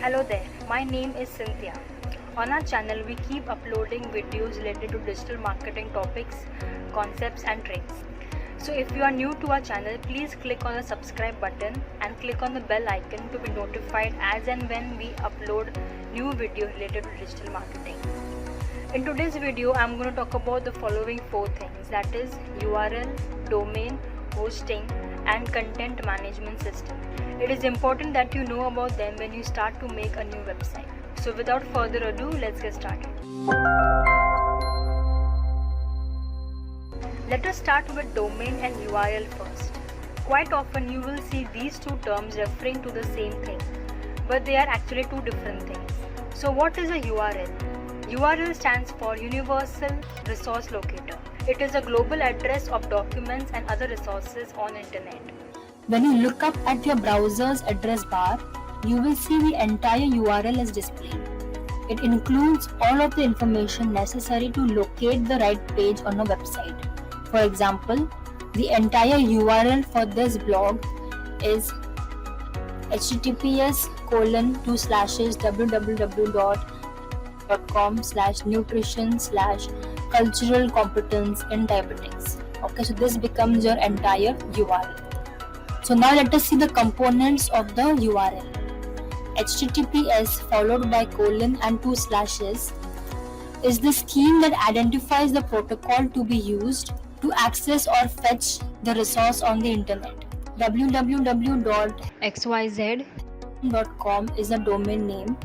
Hello there, my name is Cynthia. On our channel, we keep uploading videos related to digital marketing topics, concepts, and tricks. So, if you are new to our channel, please click on the subscribe button and click on the bell icon to be notified as and when we upload new videos related to digital marketing. In today's video, I'm going to talk about the following 4 things, that is URL, domain, hosting, and content management system. It is important that you know about them when you start to make a new website. So without further ado, let's get started. Let us start with domain and URL first. Quite often you will see these two terms referring to the same thing, but they are actually two different things. So what is a URL? URL stands for Universal Resource Locator. It is a global address of documents and other resources on internet. When you look up at your browser's address bar, you will see the entire URL is displayed. It includes all of the information necessary to locate the right page on a website. For example, the entire URL for this blog is https://www.com/nutrition/cultural competence in diabetics. Okay, so this becomes your entire URL. So now let us see the components of the URL. HTTPS followed by colon and 2 slashes is the scheme that identifies the protocol to be used to access or fetch the resource on the internet. www.xyz.com is a domain name,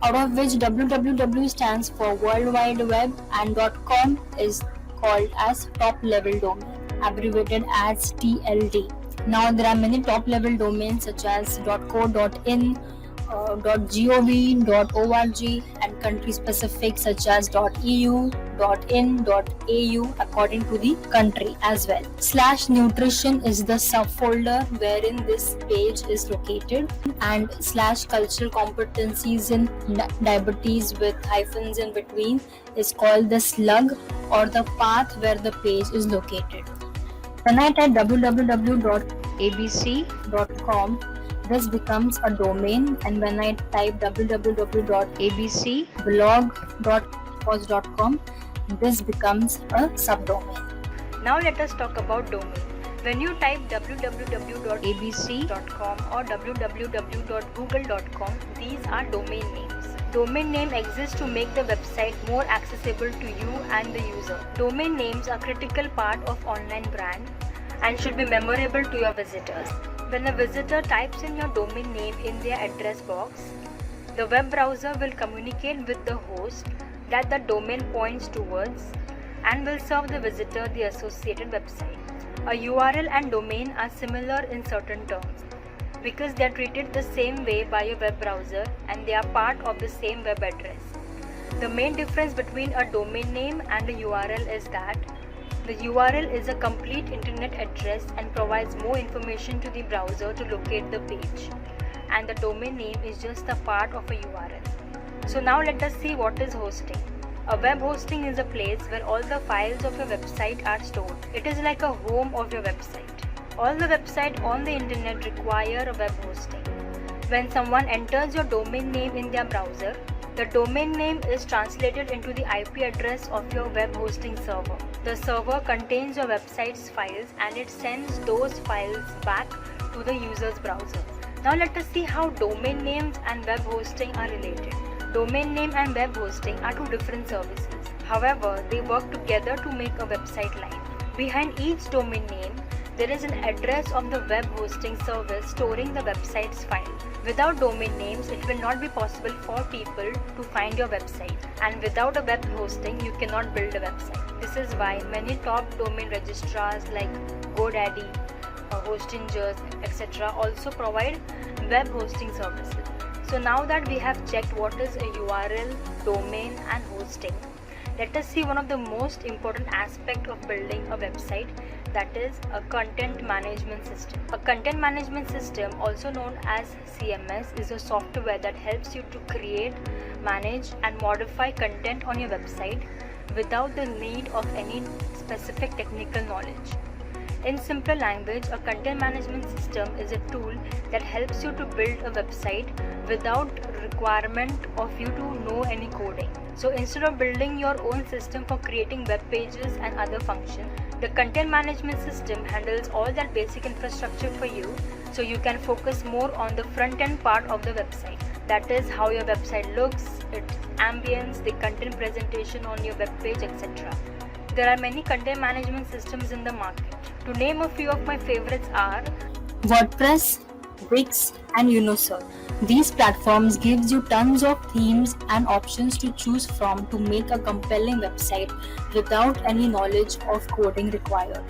out of which www stands for World Wide Web and .com is called as top level domain, abbreviated as TLD. Now there are many top level domains such as .co.in, .gov, .org, and country specific such as .eu, .in, .au according to the country as well. /nutrition is the subfolder wherein this page is located, and /cultural competencies in diabetes with hyphens in between is called the slug or the path where the page is located. When I type www.abc.com, this becomes a domain, and when I type www.abcblog.com, this becomes a subdomain. Now let us talk about domain. When you type www.abc.com or www.google.com, these are domain names. Domain name exists to make the website more accessible to you and the user. Domain names are a critical part of online brand and should be memorable to your visitors. When a visitor types in your domain name in their address box, the web browser will communicate with the host that the domain points towards and will serve the visitor the associated website. A URL and domain are similar in certain terms because they are treated the same way by a web browser and they are part of the same web address. The main difference between a domain name and a URL is that the URL is a complete internet address and provides more information to the browser to locate the page, and the domain name is just a part of a URL. So now let us see what is hosting. A web hosting is a place where all the files of your website are stored. It is like a home of your website. All the websites on the internet require a web hosting. When someone enters your domain name in their browser, the domain name is translated into the IP address of your web hosting server. The server contains your website's files and it sends those files back to the user's browser. Now let us see how domain names and web hosting are related. Domain name and web hosting are two different services. However, they work together to make a website live. Behind each domain name, there is an address of the web hosting service storing the website's file. Without domain names, it will not be possible for people to find your website, and without a web hosting, you cannot build a website. This is why many top domain registrars like GoDaddy, Hostingers, etc. also provide web hosting services. So now that we have checked what is a URL, domain, and hosting, let us see one of the most important aspects of building a website, that is a content management system. A content management system, also known as CMS, is a software that helps you to create, manage, and modify content on your website without the need of any specific technical knowledge. In simple language, a content management system is a tool that helps you to build a website without requirement of you to know any coding. So instead of building your own system for creating web pages and other functions, the content management system handles all that basic infrastructure for you, so you can focus more on the front end part of the website. That is how your website looks, its ambience, the content presentation on your web page, etc. There are many content management systems in the market. To name a few of my favorites are WordPress, Wix, and Uniserve. These platforms gives you tons of themes and options to choose from to make a compelling website without any knowledge of coding required.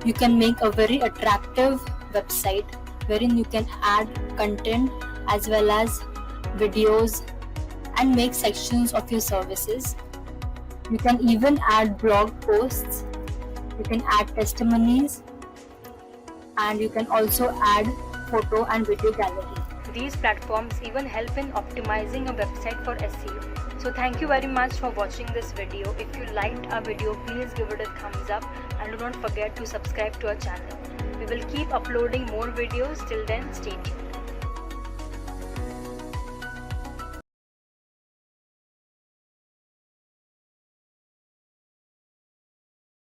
You can make a very attractive website wherein you can add content as well as videos and make sections of your services. You can even add blog posts, you can add testimonies, and you can also add photo and video gallery. These platforms even help in optimizing a website for SEO. So thank you very much for watching this video. If you liked our video, please give it a thumbs up and do not forget to subscribe to our channel. We will keep uploading more videos. Till then, stay tuned.